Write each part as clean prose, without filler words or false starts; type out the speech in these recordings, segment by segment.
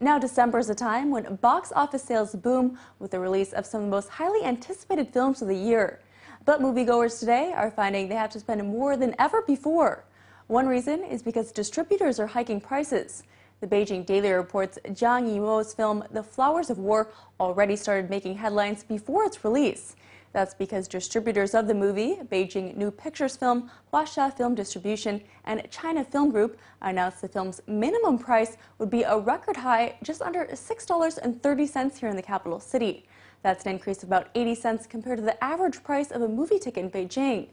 Now December is a time when box office sales boom with the release of some of the most highly anticipated films of the year. But moviegoers today are finding they have to spend more than ever before. One reason is because distributors are hiking prices. The Beijing Daily reports Zhang Yimou's film The Flowers of War already started making headlines before its release. That's because distributors of the movie, Beijing New Pictures Film, Huaxia Film Distribution, and China Film Group, announced the film's minimum price would be a record high just under $6.30 here in the capital city. That's an increase of about 80 cents compared to the average price of a movie ticket in Beijing.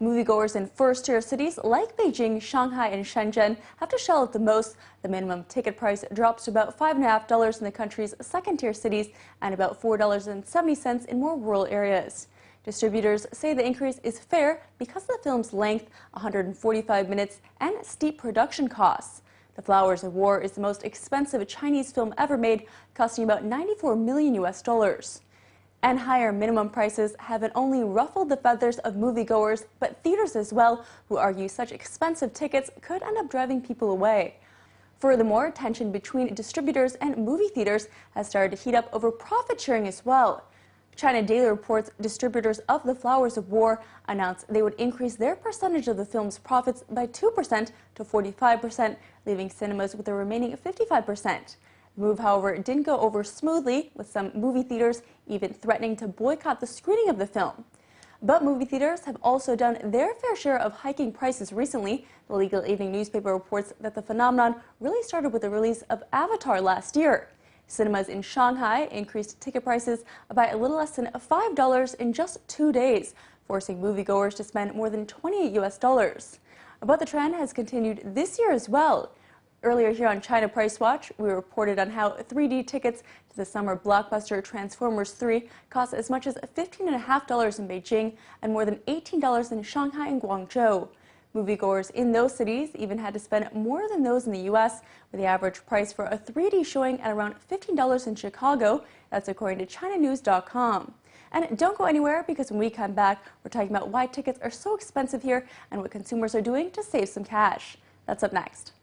Moviegoers in first-tier cities like Beijing, Shanghai, and Shenzhen have to shell out the most. The minimum ticket price drops to about $5.50 in the country's second-tier cities and about $4.70 in more rural areas. Distributors say the increase is fair because of the film's length, 145 minutes, and steep production costs. The Flowers of War is the most expensive Chinese film ever made, costing about $94 million. And higher minimum prices haven't only ruffled the feathers of moviegoers, but theaters as well, who argue such expensive tickets could end up driving people away. Furthermore, tension between distributors and movie theaters has started to heat up over profit sharing as well. China Daily reports distributors of The Flowers of War announced they would increase their percentage of the film's profits by 2% to 45%, leaving cinemas with the remaining 55%. The move, however, didn't go over smoothly, with some movie theaters even threatening to boycott the screening of the film. But movie theaters have also done their fair share of hiking prices recently. The Legal Evening newspaper reports that the phenomenon really started with the release of Avatar last year. Cinemas in Shanghai increased ticket prices by a little less than $5 in just 2 days, forcing moviegoers to spend more than $28. But the trend has continued this year as well. Earlier here on China Price Watch, we reported on how 3D tickets to the summer blockbuster Transformers 3 cost as much as $15.50 in Beijing and more than $18 in Shanghai and Guangzhou. Moviegoers in those cities even had to spend more than those in the U.S., with the average price for a 3D showing at around $15 in Chicago. That's according to ChinaNews.com. And don't go anywhere, because when we come back, we're talking about why tickets are so expensive here and what consumers are doing to save some cash. That's up next.